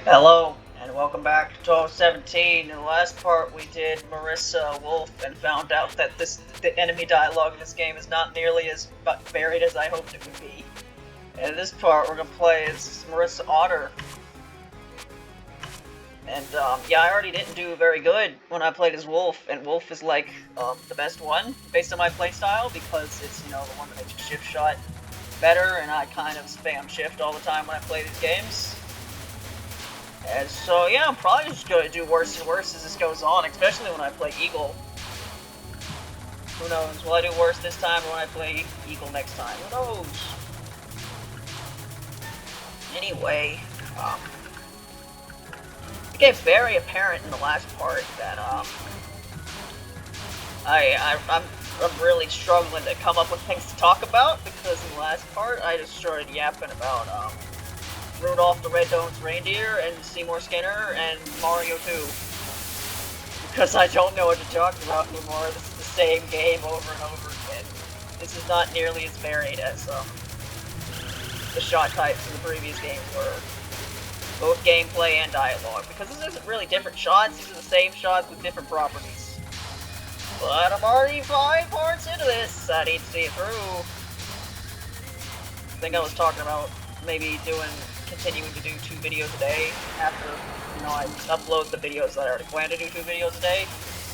Hello, and welcome back to Touhou 17. In the last part, we did Marisa Wolf and found out that the enemy dialogue in this game is not nearly as varied as I hoped it would be. And in this part, we're gonna play as Marisa Otter. And yeah, I already didn't do very good when I played as Wolf, and Wolf is like the best one based on my playstyle because it's the one that makes your shift shot better, and I kind of spam shift all the time when I play these games. And so, yeah, I'm probably just going to do worse and worse as this goes on, especially when I play Eagle. Who knows? Will I do worse this time or when I play Eagle next time? Who knows? Anyway, it became very apparent in the last part that, I'm really struggling to come up with things to talk about, because in the last part I just started yapping about, Rudolph the Red-Nosed Reindeer and Seymour Skinner and Mario 2. Because I don't know what to talk about anymore. This is the same game over and over again. This is not nearly as varied as the shot types in the previous games were. Both gameplay and dialogue. Because this isn't really different shots, these are the same shots with different properties. But I'm already 5 parts into this. I need to see it through. I think I was talking about maybe continuing to do 2 videos a day after, I upload the videos that I already plan to do 2 videos a day.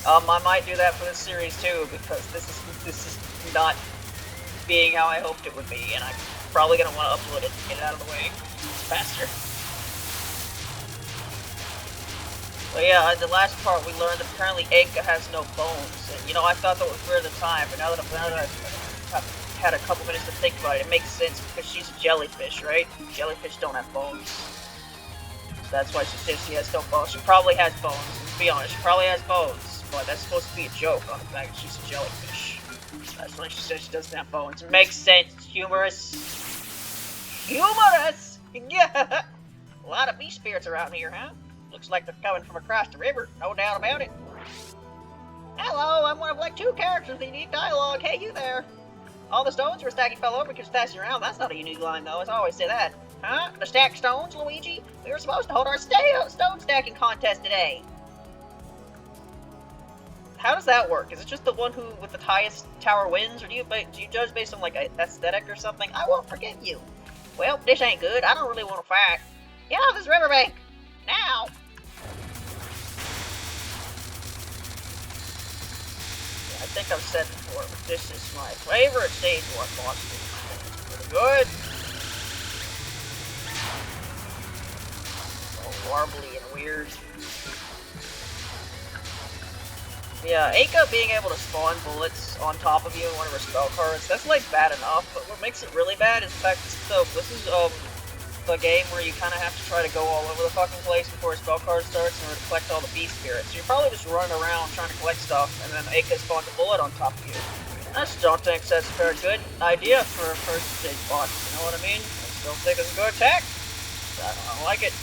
I might do that for this series too, because this is not being how I hoped it would be, and I'm probably gonna want to upload it to get it out of the way faster. But yeah, in the last part we learned that apparently Aika has no bones, and I thought that was weird at the time, but now that I've had a couple minutes to think about it, it makes sense because she's a jellyfish, right? Jellyfish don't have bones. So that's why she says she has no bones. She probably has bones. Let's be honest, she probably has bones. But that's supposed to be a joke on the fact that she's a jellyfish. That's why she says she doesn't have bones. It makes sense. Humorous. Humorous! Yeah! A lot of bee spirits around here, huh? Looks like they're coming from across the river. No doubt about it. Hello, I'm one of like 2 characters that need dialogue. Hey, you there. All the stones were stacking fell over because you're stashing around. That's not a unique line, though. As I always say that. Huh? The stacked stones, Luigi? We were supposed to hold our stone stacking contest today. How does that work? Is it just the one who with the highest tower wins, or do you judge based on like aesthetic or something? I won't forgive you. Well, this ain't good. I don't really want to fight. Get off this riverbank now. I think I've said before, but this is my favorite stage 1 boss. It's pretty good. So warbly and weird. Yeah, Aika being able to spawn bullets on top of you in one of her spell cards, that's like bad enough, but what makes it really bad is the fact that this is a game where you kind of have to try to go all over the fucking place before a spell card starts in order to collect all the beast spirits. So you're probably just running around trying to collect stuff, and then Aika spawns a bullet on top of you. I just don't think that's a very good idea for a first stage boss, you know what I mean? I still think it's a good attack. I don't like it.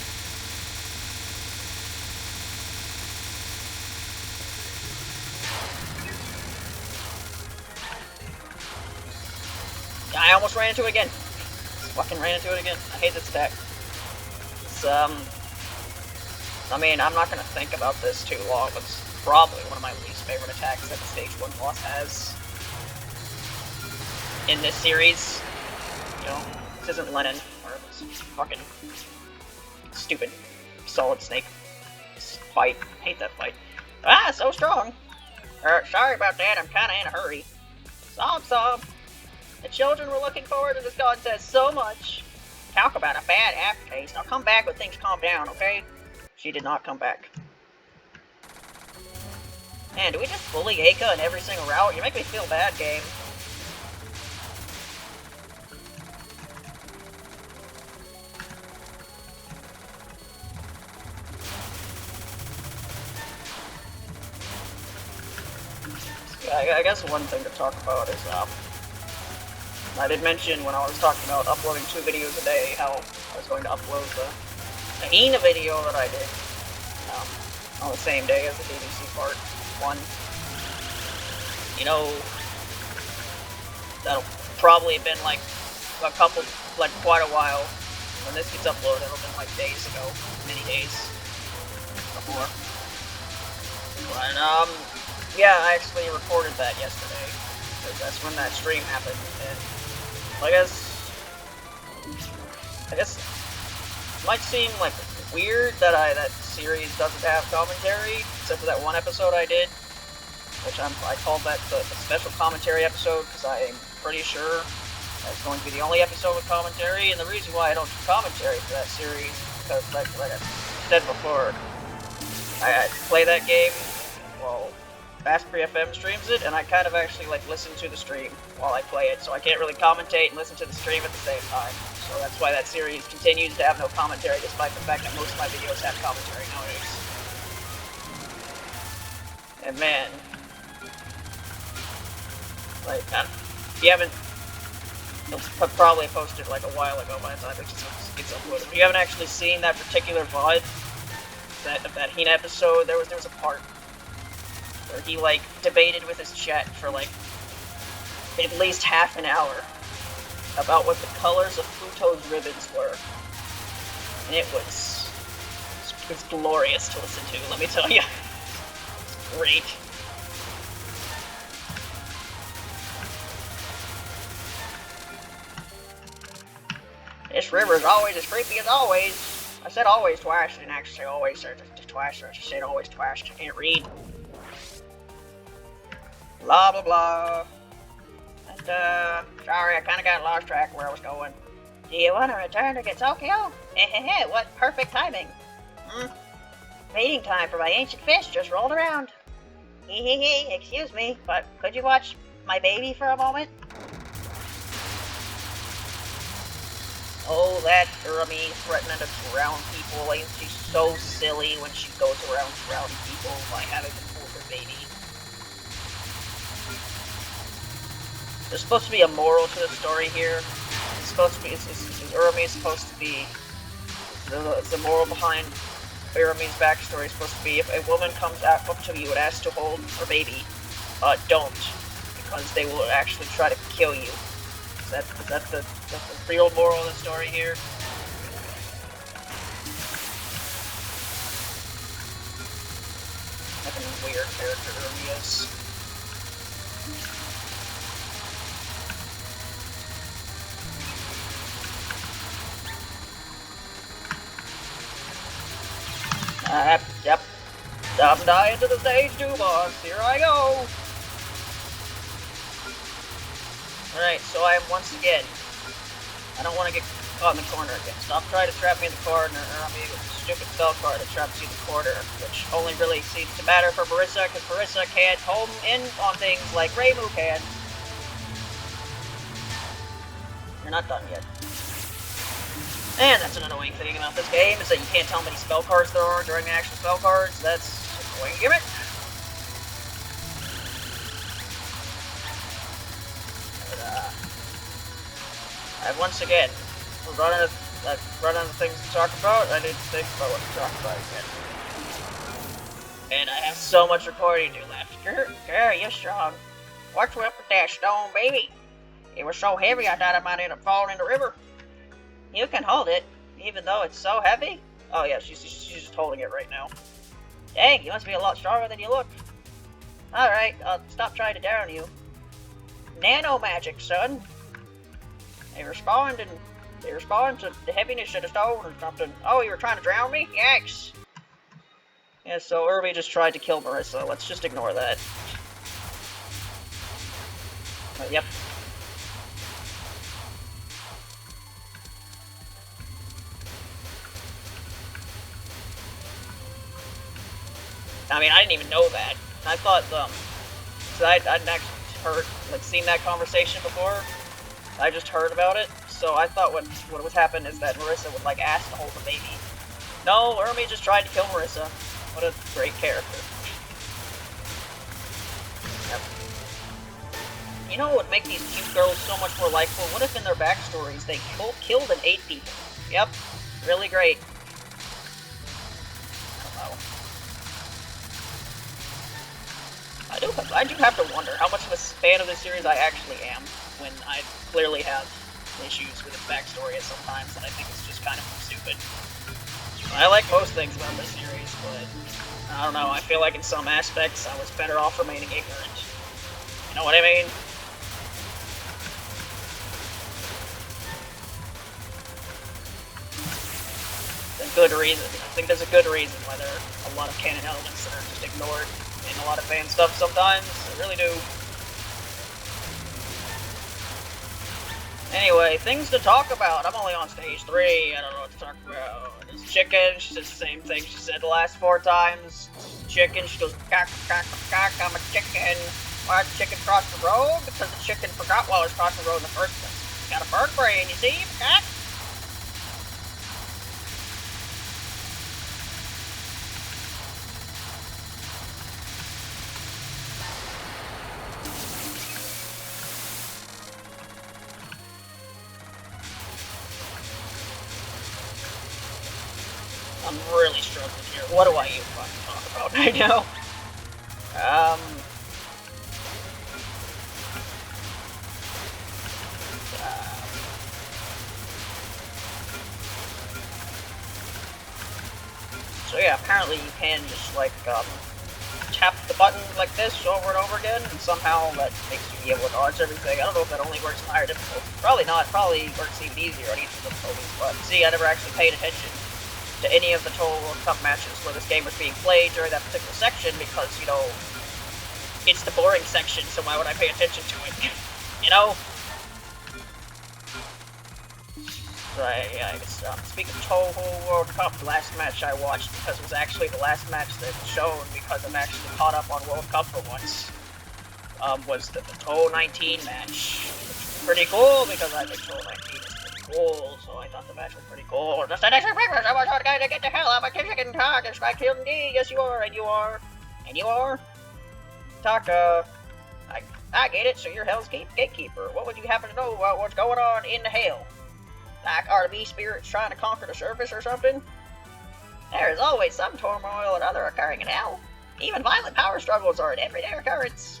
I almost ran into it again. Fucking ran into it again. I hate this attack. It's, I mean, I'm not gonna think about this too long, but it's probably one of my least favorite attacks that the stage 1 boss has in this series. This isn't Lennon, or this fucking stupid Solid Snake fight. I hate that fight. Ah, so strong! Sorry about that, I'm kinda in a hurry. Sob. The children were looking forward to this contest so much. Talk about a bad aftertaste. I'll come back when things calm down, okay? She did not come back. Man, do we just bully Aika in every single route? You make me feel bad, game. I guess one thing to talk about is, I did mention when I was talking about uploading 2 videos a day how I was going to upload the Hina video that I did on the same day as the BBC part 1. That'll probably have been like quite a while when this gets uploaded, it'll have been like days ago, many days before. But yeah, I actually recorded that yesterday because that's when that stream happened, and I guess it might seem like weird that that series doesn't have commentary, except for that one episode I did, which I called that the special commentary episode because I'm pretty sure that's going to be the only episode with commentary. And the reason why I don't do commentary for that series is because, like I said before, I play that game while Fastpree FM streams it, and I kind of actually like listen to the stream while I play it, so I can't really commentate and listen to the stream at the same time. So that's why that series continues to have no commentary, despite the fact that most of my videos have commentary nowadays. And man, like, if you haven't, it'll probably posted like a while ago by the time it gets uploaded. If you haven't actually seen that particular VOD, that Hina episode, there was a part where he like debated with his chat for like at least half an hour about what the colors of Pluto's ribbons were, and it was glorious to listen to. Let me tell you, it's great. This river is always as creepy as always. I said always twice, I didn't actually say always twice, I just said always twice. I can't read. Blah blah blah. And sorry, I kinda got lost track where I was going. Do you wanna return to Tokyo? Hehehe, what perfect timing. Feeding time for my ancient fish just rolled around. Hehehe, excuse me, but could you watch my baby for a moment? Oh, that Urami threatening to drown people. Like, she's so silly when she goes around drowning people by having to pull her baby. There's supposed to be a moral to the story here. It's supposed to be, Urami is supposed to be, the moral behind Urami's backstory is supposed to be, if a woman comes up to you and asks to hold her baby, don't, because they will actually try to kill you. Is that the real moral of the story here? What a weird character Urami is. Yep. I'm dying to the stage 2 boss. Here I go. Alright, so I am once again. I don't want to get caught in the corner again. Stop trying to trap me in the corner, or I'll be with the stupid spell card that traps you in the corner, which only really seems to matter for Marisa, because Marisa can't home in on things like Reimu can. You're not done yet. And that's an annoying thing about this game, is that you can't tell how many spell cards there are during the actual spell cards. That's an annoying gimmick. And once again, we're running out of things to talk about. I need to think about what to talk about again. And I have so much recording to do left. Girl, you're strong. What's up with that stone, baby? It was so heavy I thought I might end up falling in the river. You can hold it, even though it's so heavy. Oh yeah, she's just holding it right now. Dang, you must be a lot stronger than you look. Alright, I'll stop trying to down you. Nano magic, son. They respond to the heaviness of the stone or something. Oh, you were trying to drown me? Yikes. Yeah, so Urami just tried to kill Marisa. Let's just ignore that. Yep. I mean, I didn't even know that. I thought, so I'd actually seen that conversation before. I just heard about it, so I thought what would happen is that Marisa would, like, ask to hold the baby. No, Urami just tried to kill Marisa. What a great character. Yep. You know what would make these cute girls so much more likable? What if in their backstories they killed and ate people? Yep. Really great. I do have to wonder how much of a fan of this series I actually am, when I clearly have issues with its backstory at sometimes, and I think it's just kind of stupid. I like most things about this series, but I don't know, I feel like in some aspects I was better off remaining ignorant. You know what I mean? A good reason. I think there's a good reason why there are a lot of canon elements that are just ignored in a lot of fan stuff sometimes. I really do. Anyway, things to talk about. I'm only on stage 3. I don't know what to talk about. There's chicken. She says the same thing she said the last 4 times. Chicken. She goes, cack, cack, cack, I'm a chicken. Why did the chicken cross the road? Because the chicken forgot while it was crossing the road in the first place. Got a bird brain, you see? Cack. I'm really struggling here. What do I even fucking talk about right now? So yeah, apparently you can just like tap the button like this over and over again, and somehow that makes you be able to dodge everything. I don't know if that only works in higher difficulty. Probably not. Probably works even easier on each of the difficulties. But see, I never actually paid attention to any of the Touhou World Cup matches where this game was being played during that particular section because, you know, it's the boring section, so why would I pay attention to it? You know? Right, yeah, I guess, speaking of Touhou World Cup, the last match I watched, because it was actually the last match that was shown, because I'm actually caught up on World Cup for once, was the Touhou 19 match. Pretty cool, because I think Touhou 19 is cool, so I thought the match was pretty cool. Just an extra breakfast, I was trying to get the hell out of my chicken talk, and strike killed indeed. Yes, you are, and you are, and you are. Taka. I get it, so you're Hell's Gatekeeper. What would you happen to know about what's going on in the hell? Like, are the beast spirits trying to conquer the surface or something? There is always some turmoil and other occurring in hell. Even violent power struggles are an everyday occurrence.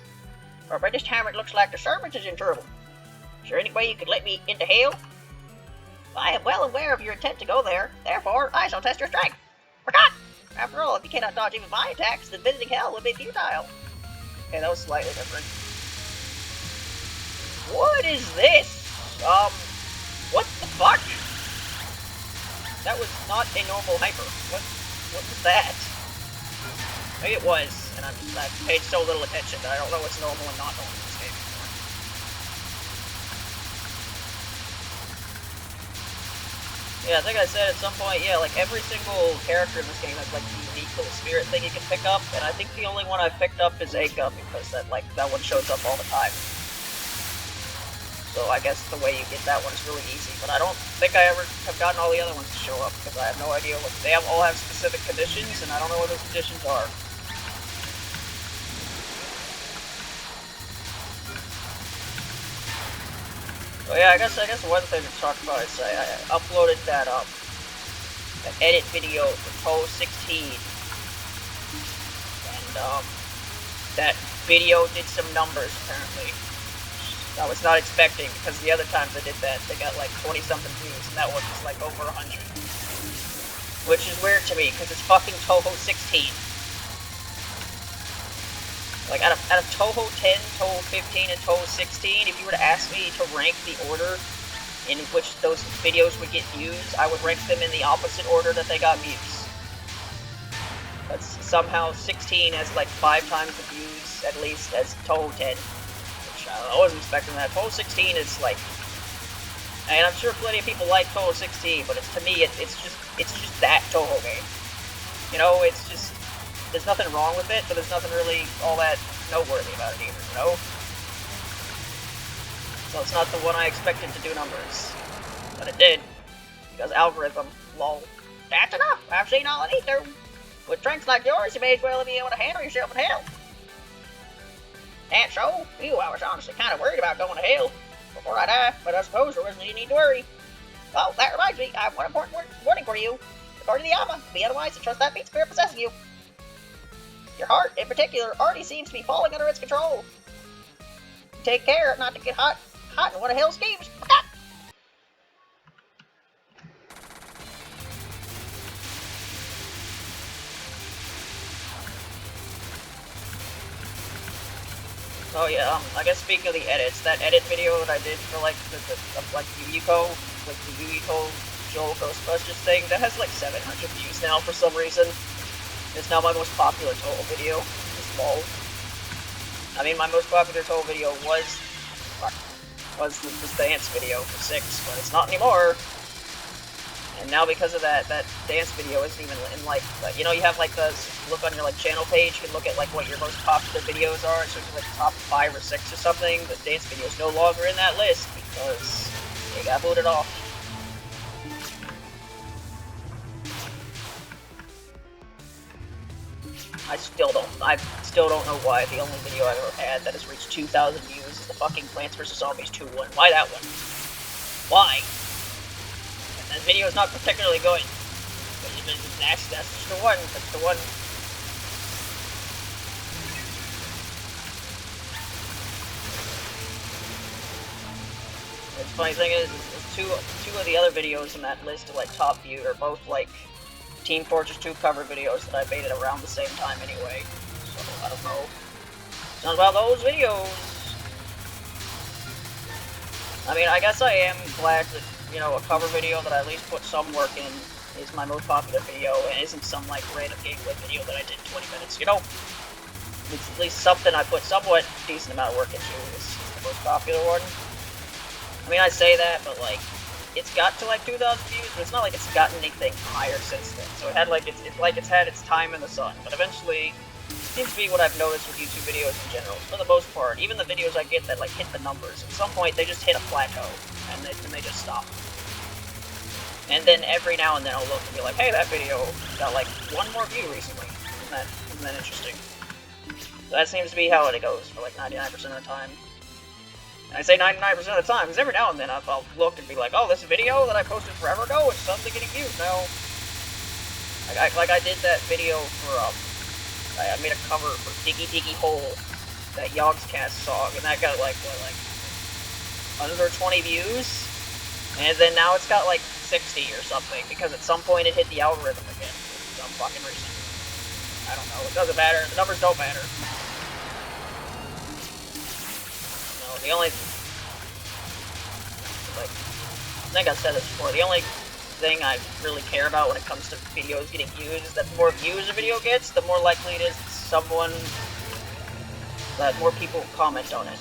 For by this time it looks like the serpent is in trouble. Is there any way you could let me into hell? I am well aware of your intent to go there, therefore I shall test your strength. Forgot! After all, if you cannot dodge even my attacks, then visiting hell would be futile. Okay, that was slightly different. What is this? What the fuck? That was not a normal hyper. What was that? Maybe it was, and I paid so little attention that I don't know what's normal and not normal in this game anymore. Yeah, I think I said at some point, yeah, like every single character in this game has like the unique little spirit thing you can pick up, and I think the only one I've picked up is Aka, because that one shows up all the time. So I guess the way you get that one is really easy, but I don't think I ever have gotten all the other ones to show up, because I have no idea what they all have specific conditions, and I don't know what those conditions are. So yeah, I guess one thing to talk about is I uploaded that edit video for Touhou 16, and that video did some numbers apparently. I was not expecting, because the other times I did that, they got like 20-something views, and that one was like over 100. Which is weird to me, because it's fucking Touhou 16. Like, out of Touhou 10, Touhou 15, and Touhou 16, if you were to ask me to rank the order in which those videos would get views, I would rank them in the opposite order that they got views. But somehow 16 has like 5 times the views, at least, as Touhou 10. I wasn't expecting that. Touhou 16 is like, and I'm sure plenty of people like Touhou 16, but to me, it's just that Touhou game. You know, it's just, there's nothing wrong with it, but there's nothing really all that noteworthy about it either, you know? So it's not the one I expected to do numbers, but it did, because algorithm, lol. That's enough, I've seen all I need to. With strengths like yours, you may as well be able to handle yourself in hell. And so, I was honestly kind of worried about going to hell before I die, but I suppose there wasn't any need to worry. Oh, that reminds me, I have one important warning for you. According to the Yama, be unwise to trust that beast spirit possessing you. Your heart, in particular, already seems to be falling under its control. Take care not to get hot in one of hell's schemes. Oh yeah, I guess speaking of the edits, that edit video that I did for like like Yuyuko, like the Yuyuko Joel Ghostbusters thing, that has like 700 views now for some reason. It's now my most popular Touhou video. It's lol. I mean, my most popular Touhou video was this dance video for 6, but it's not anymore. And now because of that dance video isn't even in like, you know, you have like the look on your like channel page, you can look at like what your most popular videos are, so it's like top 5 or 6 or something. The dance video is no longer in that list because they got booted off. I still don't know why the only video I've ever had that has reached 2,000 views is the fucking Plants vs. Zombies 2 one. Why that one? Why? That video is not particularly good. But that's just the one. That's the one. The funny thing is two of the other videos in that list of like top viewed are both like Team Fortress 2 cover videos that I made at around the same time anyway. So I don't know. It's not about those videos. I mean, I guess I am glad that, you know, a cover video that I at least put some work in is my most popular video, and isn't some, like, random gameplay video that I did in 20 minutes, you know? It's at least something I put somewhat decent amount of work into is the most popular one. I mean, I say that, but, like, it's got to, like, 2,000 views, but it's not like it's gotten anything higher since then. So it had, like, it's had its time in the sun, but eventually, it seems to be what I've noticed with YouTube videos in general. For the most part, even the videos I get that, like, hit the numbers, at some point, they just hit a plateau, and they just stop. And then every now and then I'll look and be like, hey, that video got like 1 more view recently. Isn't that interesting? So that seems to be how it goes for like 99% of the time. And I say 99% of the time, because every now and then I'll look and be like, oh, this video that I posted forever ago is suddenly getting views now. Like I did that video for, I made a cover for Diggy Diggy Hole, that Yogscast song, and that got like, what, like, under 20 views? And then now it's got like 60 or something, because at some point it hit the algorithm again for some fucking reason. I don't know, it doesn't matter, the numbers don't matter. No, the only... like, I think I've said this before, the only thing I really care about when it comes to videos getting views is that the more views a video gets, the more likely it is that more people comment on it.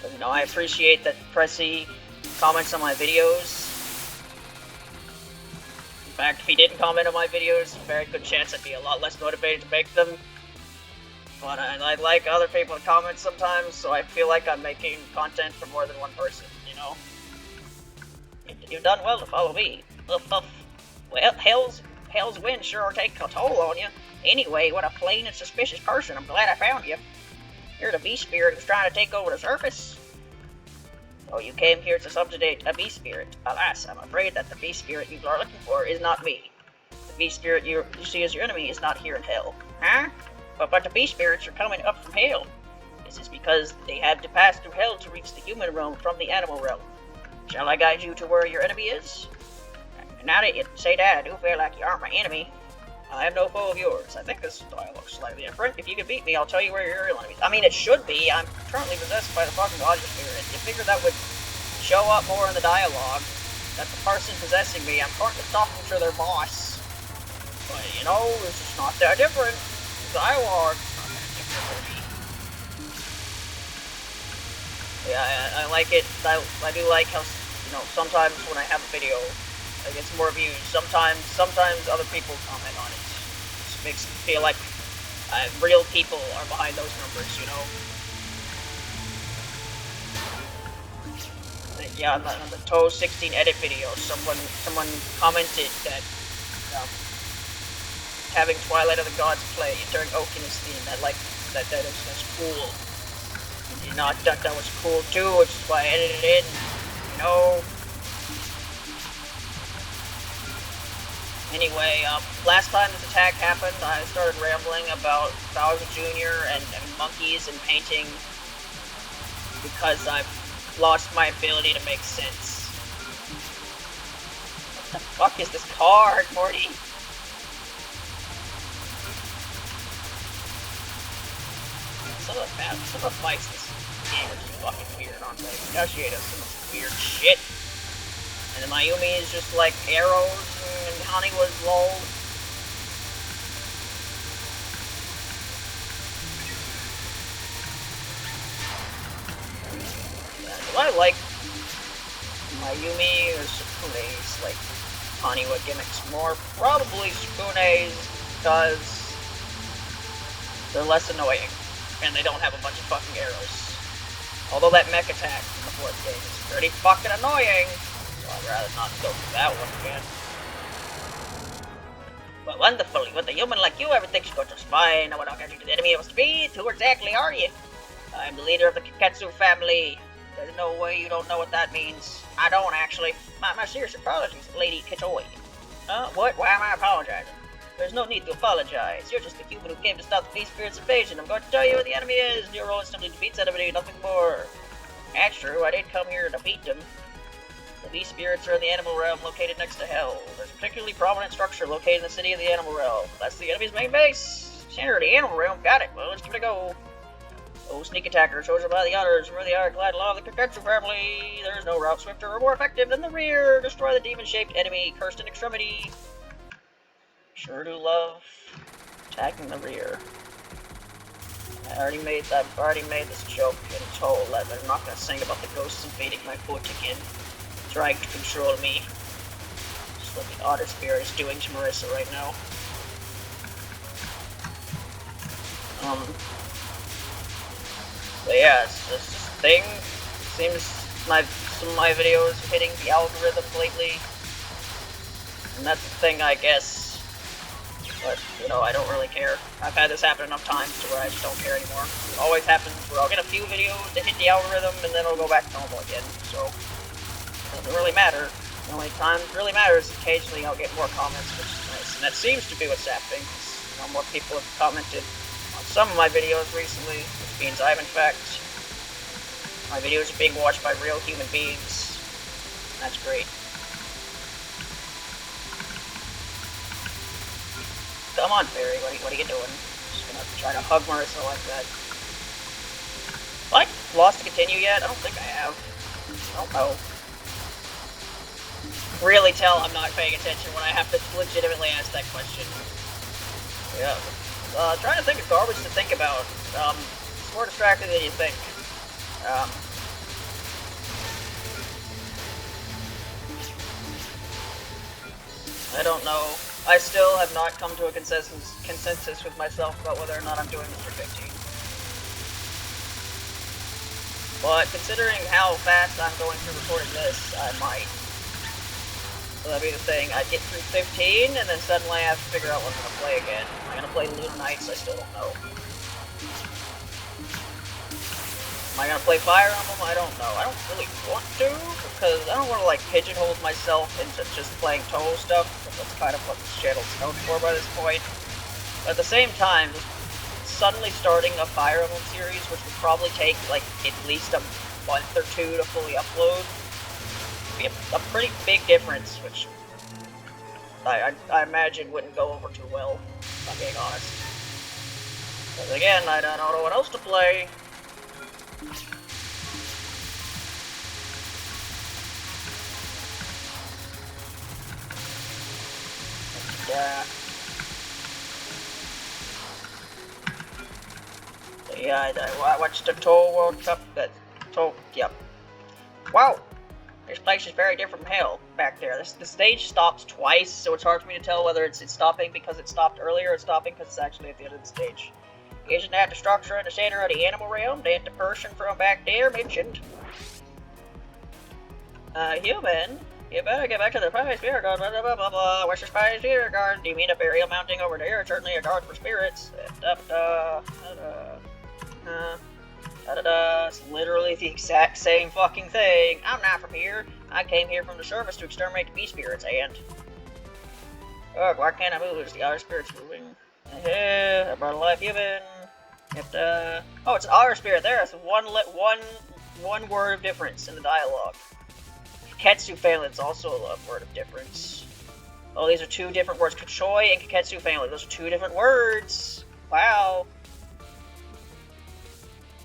But, you know, I appreciate that Pressy comments on my videos. In fact, if he didn't comment on my videos, a very good chance I'd be a lot less motivated to make them. But I like other people to comment sometimes, so I feel like I'm making content for more than one person, you know? You've done well to follow me. Well, Hell's wind sure take a toll on you. Anyway, what a plain and suspicious person, I'm glad I found you. You're the beast spirit who's trying to take over the surface. Oh, you came here to subjugate a beast spirit. Alas, I'm afraid that the beast spirit you are looking for is not me. The beast spirit you see as your enemy is not here in hell. Huh? But the beast spirits are coming up from hell. This is because they had to pass through hell to reach the human realm from the animal realm. Shall I guide you to where your enemy is? Now that you say that, I do feel like you aren't my enemy. I am no foe of yours. I think this dialogue's slightly different. If you can beat me, I'll tell you where your real enemy is. I mean, it should be. I'm currently possessed by the fucking Otter spirit. You figure that would show up more in the dialogue. That the person possessing me, I'm currently talking to their boss. But, you know, it's just not that different. The dialogue's not that different for me. Yeah, I like it. I do like how, you know, sometimes when I have a video, it gets more views. Sometimes other people comment on it. It just makes me feel like real people are behind those numbers, you know? Yeah, on the Touhou 16 edit video, someone commented that having Twilight of the Gods play during Okina's theme, that's cool. And I thought that was cool too, which is why I edited it in, you know? Anyway, last time this attack happened, I started rambling about Bowser Jr. and monkeys and painting because I've lost my ability to make sense. What the fuck is this card, Morty? some of the fights in this game are just fucking weird, aren't they? Yoshieda does some weird shit. And the Mayumi is just like arrows, and Hani was lol. Do I like Mayumi or Sukune's like Haniwa gimmicks more? Probably Sukune's, because they're less annoying and they don't have a bunch of fucking arrows. Although that mech attack in the fourth game is pretty fucking annoying, so I'd rather not go through that one again. But wonderfully, with a human like you, everything should go just fine. I will not get you to the enemy of speed. Who exactly are you? I'm the leader of the Kiketsu family. There's no way you don't know what that means. I don't actually. My serious apologies, Lady Kitoi. What? Why am I apologizing? There's no need to apologize. You're just a human who came to stop the Beast Spirit's invasion. I'm going to tell you who the enemy is. Your role is simply to defeat said enemy, nothing more. That's true, I did come here to defeat them. The Beast Spirits are in the Animal Realm, located next to Hell. There's a particularly prominent structure located in the city of the Animal Realm. That's the enemy's main base. Center of the Animal Realm, got it. Well, let's give it a go. Oh, sneak attacker, chosen by the Otters, where the ironclad law of the Kiketsu family. There is no route swifter or more effective than the rear. Destroy the demon-shaped enemy, cursed in extremity. Sure do love attacking the rear. I've already made this joke in Touhou 11. I'm not gonna sing about the ghosts invading my foot again, trying to control me. Just what the Otter Spirit is doing to Marisa right now. But yeah, it's just this thing. Seems some of my videos are hitting the algorithm lately. And that's the thing, I guess. But, you know, I don't really care. I've had this happen enough times to where I just don't care anymore. It always happens where I'll get a few videos that hit the algorithm and then it'll go back to normal again. So, it doesn't really matter. The only time it really matters is occasionally I'll get more comments, which is nice. And that seems to be what's happening. You know, more people have commented on some of my videos recently, which means I'm, in fact, my videos are being watched by real human beings. That's great. Come on, Fairy, what are you doing? Just gonna try to hug Marisa like that. Have I lost to continue yet? I don't think I have. I don't know. Really tell I'm not paying attention when I have to legitimately ask that question. Yeah. Trying to think of garbage to think about. It's more distracting than you think. I don't know. I still have not come to a consensus with myself about whether or not I'm doing Mr. 15. But considering how fast I'm going through recording this, I might. So that'd be the thing. I'd get through 15, and then suddenly I have to figure out what I'm going to play again. Am I going to play Lunar Nights? I still don't know. Am I going to play Fire Emblem? I don't know. I don't really want to, because I don't want to, like, pigeonhole myself into just playing Touhou stuff, because that's kind of what this channel's known for by this point. But at the same time, just suddenly starting a Fire Emblem series, which would probably take, like, at least a month or two to fully upload, would be a pretty big difference, which I imagine wouldn't go over too well, if I'm being honest. Because again, I don't know what else to play. Yeah, I watched the Touhou World Cup. Yep. Wow, this place is very different from Hell back there. The stage stops twice, so it's hard for me to tell whether it's stopping because it stopped earlier or it's stopping because it's actually at the end of the stage. Isn't that the structure in the center of the Animal Realm that the person from back there mentioned? Human? You better get back to the Spy Spirit Guard, blah blah blah blah blah. Where's the Spy Spirit Guard? Do you mean a burial mounting over there? It's certainly a guard for spirits. It's literally the exact same fucking thing. I'm not from here. I came here from the service to exterminate the beast spirits, and... Ugh, why can't I move? Is the Otter Spirit's moving? I brought a live human. Oh, it's an Otter Spirit. There's one word of difference in the dialogue. Kiketsu family is also a word of difference. Oh, these are two different words. Kachoi and Kiketsu family. Those are two different words. Wow.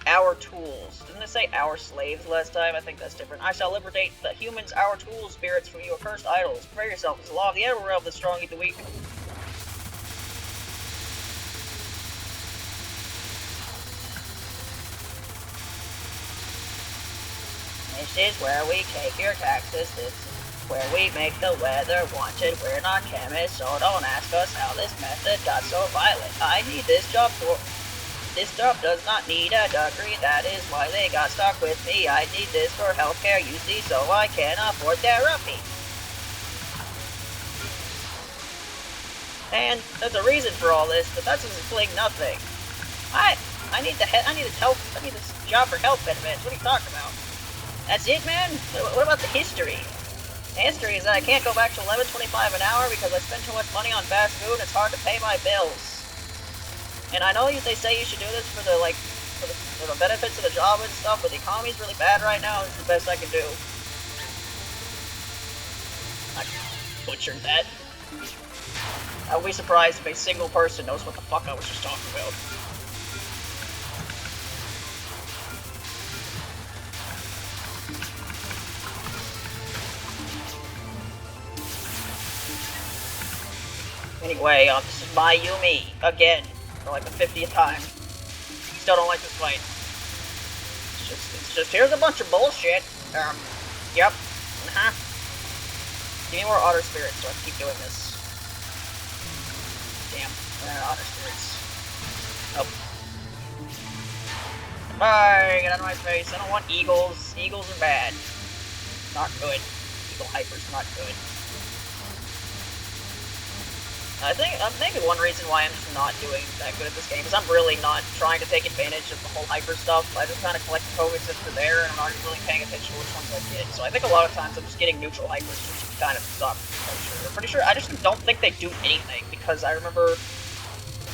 our tools. Didn't it say our slaves last time? I think that's different. I shall liberate the humans, our tools, spirits from your cursed idols. Prepare yourself. It's the law of the animal realm, the strong eat the weak. This is where we take your taxes. This is where we make the weather wanted. We're not chemists, so don't ask us how this method got so violent. I need this job for... This job does not need a degree, that is why they got stuck with me. I need this for healthcare, you see, so I can afford therapy. And there's a reason for all this, but that doesn't explain nothing. I need this job for health benefits. What are you talking about? That's it, man? What about the history? The history is that I can't go back to $11.25 an hour because I spend too much money on fast food and it's hard to pay my bills. And I know they say you should do this for the benefits of the job and stuff, but the economy's really bad right now. This is the best I can do. I butchered that. I would be surprised if a single person knows what the fuck I was just talking about. Anyway, this is my Yumi, again, for like the 50th time. Still don't like this fight. It's just, here's a bunch of bullshit. Yep. Give me more Otter Spirits so I can keep doing this. Damn, Otter Spirits. Nope. Bye, get out of my face. I don't want eagles. Eagles are bad. Not good. Eagle Hyper's not good. I think one reason why I'm just not doing that good at this game is I'm really not trying to take advantage of the whole hyper stuff. I just kind of collect the tokens if they're there, and I'm not really paying attention to which ones I get. So I think a lot of times I'm just getting neutral hypers, which kind of suck. I'm pretty sure. I just don't think they do anything, because I remember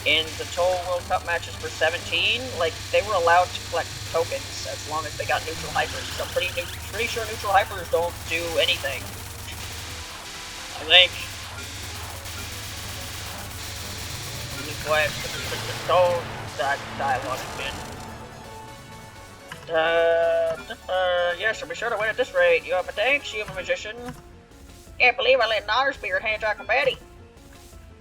in the Touhou World Cup matches for 17, like, they were allowed to collect tokens as long as they got neutral hypers. So I'm pretty sure neutral hypers don't do anything. I think. Quiet, don't that dialogue again. Yes, I'll be sure to win at this rate. You have a thanks, you have a magician. Can't believe I let an Otter Spirit hijack a baddie.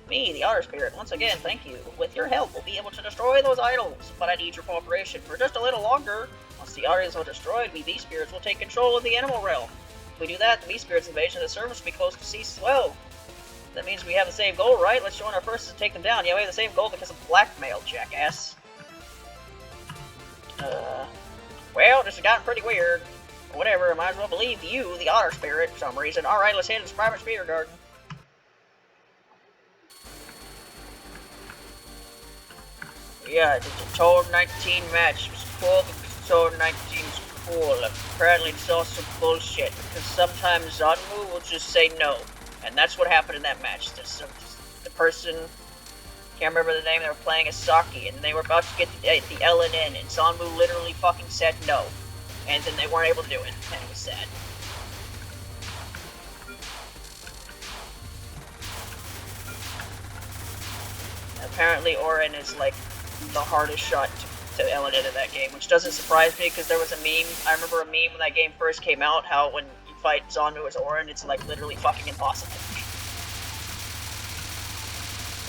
Me, the Otter Spirit, once again, thank you. With your help, we'll be able to destroy those idols, but I need your cooperation for just a little longer. Once the idols are destroyed, we B-Spirits will take control of the animal realm. If we do that, the B-Spirits invasion of the surface will be close to cease as well. That means we have the same goal, right? Let's join our forces to take them down. Yeah, we have the same goal because of blackmail, jackass. Well, this has gotten pretty weird. Whatever, I might as well believe you, the Otter Spirit, for some reason. Alright, let's head to this private speeder garden. Yeah, it's a Touhou 19 match. It was cool because Touhou 19 is cool. Apparently it's also bullshit, because sometimes Zanmu will just say no. And that's what happened in that match. The person, can't remember the name, they were playing as Saki, and they were about to get the LNN, and Zanmu literally fucking said no. And then they weren't able to do it, and it was sad. Apparently Orin is like the hardest shot to LNN in that game, which doesn't surprise me, because there was a meme, I remember a meme when that game first came out, how when fight Zanmu as Orin, it's like literally fucking impossible.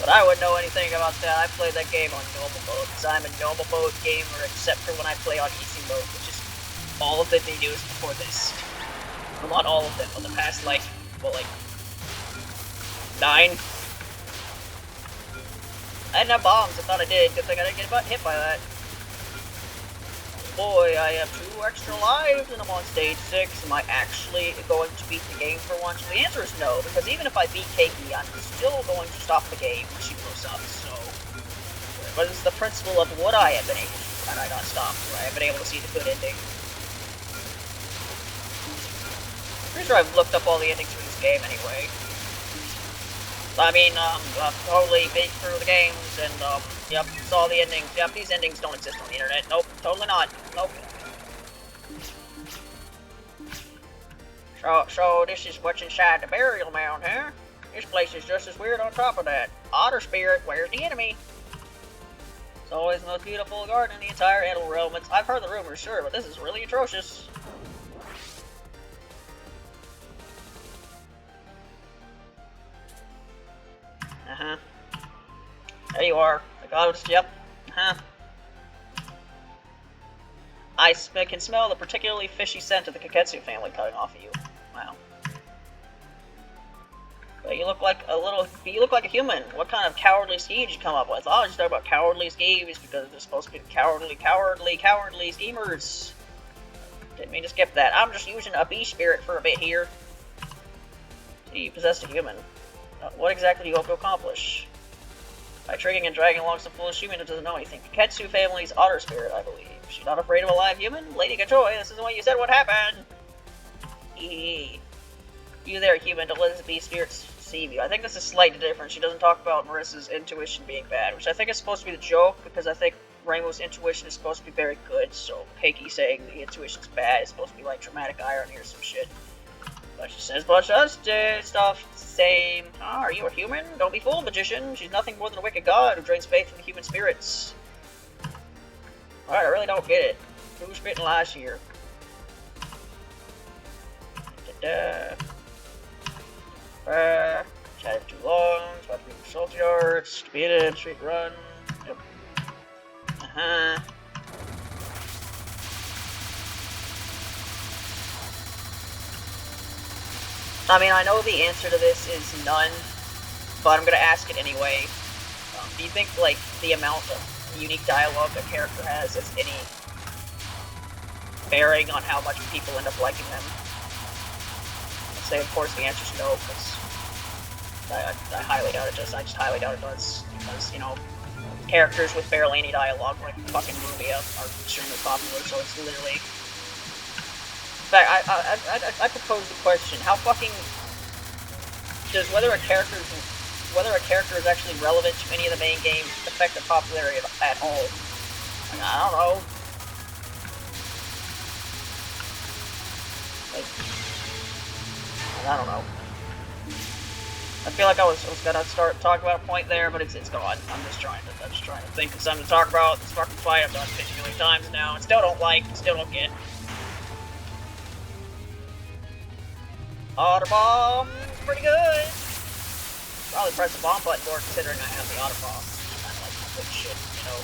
But I wouldn't know anything about that. I played that game on normal mode, because I'm a normal mode gamer, except for when I play on easy mode, which is all of the videos before this. Well, not all of them, but the past, like, well, like, 9. I didn't have bombs, I thought I did. Good thing I didn't get hit by that. Boy, I have 2 extra lives and I'm on stage 6. Am I actually going to beat the game for once? Well, the answer is no, because even if I beat Keiki, I'm still going to stop the game when she blows up, so... But it's the principle of what I have been able to do, and I got stopped, where I have been able to see the good ending. Pretty sure I've looked up all the endings for this game anyway. I mean, totally beat through the games, and, yep, saw the endings. Yep, these endings don't exist on the internet. Nope, totally not. Nope. So this is what's inside the burial mound, huh? This place is just as weird on top of that. Otter Spirit, where's the enemy? It's always the most beautiful garden in the entire animal realm. I've heard the rumors, sure, but this is really atrocious. Uh-huh. There you are. The goddess, yep. Uh-huh. I can smell the particularly fishy scent of the Kaketsu family coming off of you. Wow. But you look like a human. What kind of cowardly scheme did you come up with? Oh, just talk about cowardly schemes because they're supposed to be cowardly schemers. Didn't mean to skip that. I'm just using a bee spirit for a bit here. See, you possessed a human. What exactly do you hope to accomplish? By tricking and dragging along some foolish human who doesn't know anything. Kaketsu family's otter spirit, I believe. She's not afraid of a live human? Lady Gajoy, this isn't what you said would happen! You there, human, don't let this bee spirit deceive you. I think this is slightly different. She doesn't talk about Marisa's intuition being bad, which I think is supposed to be the joke, because I think Rainbow's intuition is supposed to be very good, so Keiki saying the intuition's bad is supposed to be like dramatic irony or some shit. But she says, but just stuff same. Ah, are you a human? Don't be fooled, magician. She's nothing more than a wicked god who drains faith from the human spirits. Alright, I really don't get it. Who's spitting lies here? Chatted too long, about to be salt yards, defeated, street run. Yep. I mean, I know the answer to this is none, but I'm gonna ask it anyway. Do you think, like, the amount of unique dialogue a character has any bearing on how much people end up liking them? I'd say, of course, the answer's no, because I highly doubt it does. I just highly doubt it does, because, you know, characters with barely any dialogue, like fucking Rubia, are extremely popular, so it's literally... In fact, I propose the question: how fucking does whether a character is actually relevant to any of the main games affect the popularity at all? Like, I don't know. Like, I don't know. I feel like I was gonna start talking about a point there, but it's gone. I'm just trying to think of something to talk about. This fucking fight I've done 50 million times now, and still don't like, still don't get. Otter bomb, pretty good. Probably press the bomb button more considering I have the otter bomb. Kind of like my good shit, you know.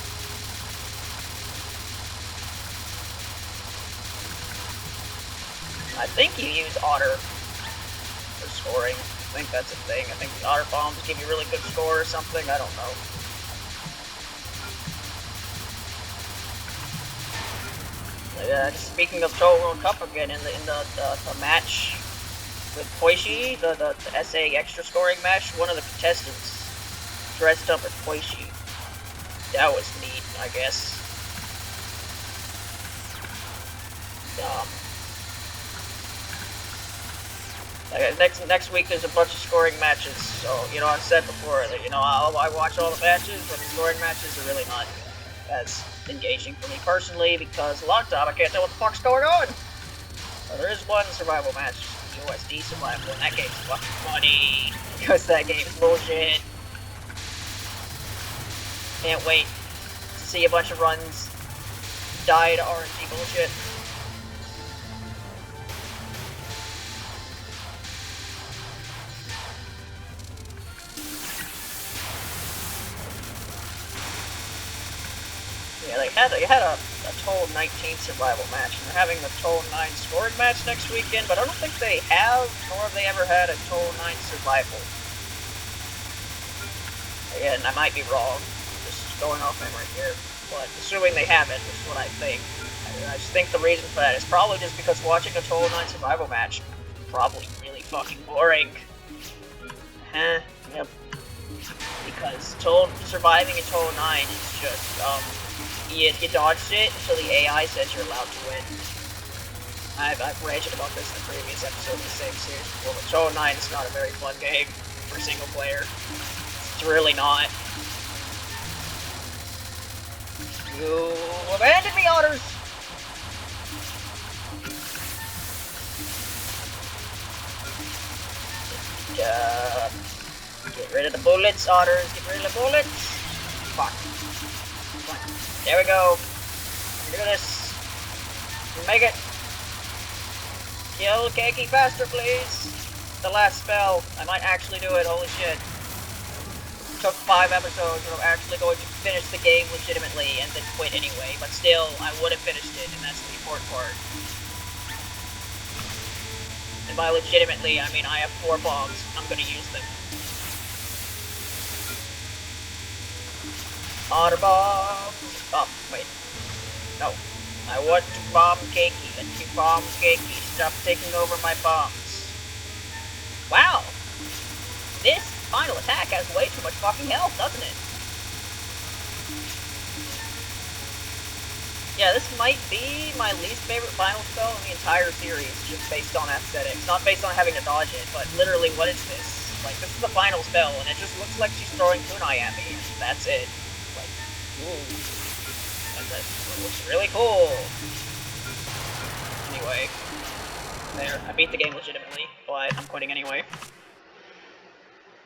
I think you use otter for scoring. I think that's a thing. I think the otter bombs give you a really good score or something. I don't know. But, speaking of Touhou World Cup again, in the match with Koishi, the SA extra scoring match, one of the contestants dressed up as Koishi. That was neat, I guess. Next week there's a bunch of scoring matches, so, you know, I've said before that, you know, I watch all the matches, but the scoring matches are really not as engaging for me personally, because a lot of time I can't tell what the fuck's going on. Well, there is one survival match, USD survival, and that game's fucking funny, because that game's bullshit. Can't wait to see a bunch of runs die to RNG bullshit. Yeah, they had a Touhou 19 survival match, and they're having the Touhou 9 scoring match next weekend, but I don't think they have, nor have they ever had a Touhou 9 survival. Again, I might be wrong, just going off memory here, but assuming they haven't, is what I think. I just think the reason for that is probably just because watching a Touhou 9 survival match is probably really fucking boring. Yep. Because surviving in Touhou 9 is just, you dodged it until the AI says you're allowed to win. I've ranted about this in the previous episode of the same series before, but Touhou 9 is not a very fun game for single player. It's really not. You abandoned me, Otters! Get rid of the bullets, Otters. Get rid of the bullets. Fuck. There we go. Do this. Make it. Kill Keiki faster, please. The last spell. I might actually do it. Holy shit. Took 5 episodes, and I'm actually going to finish the game legitimately and then quit anyway. But still, I would have finished it, and that's the important part. And by legitimately, I mean I have 4 bombs. I'm gonna use them. Otter bomb. Oh, wait. No. I want to bomb Keiki. Let me bomb Keiki. Stop taking over my bombs. Wow! This final attack has way too much fucking health, doesn't it? Yeah, this might be my least favorite final spell in the entire series, just based on aesthetics. Not based on having to dodge it, but literally, what is this? Like, this is the final spell, and it just looks like she's throwing kunai at me, and that's it. Like, ooh. And that looks really cool. Anyway. There. I beat the game legitimately, but I'm quitting anyway.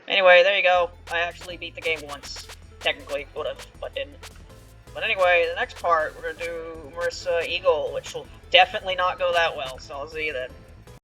Anyway, there you go. I actually beat the game once. Technically, would've, but didn't. But anyway, the next part, we're gonna do Marisa Eagle, which will definitely not go that well, so I'll see you then.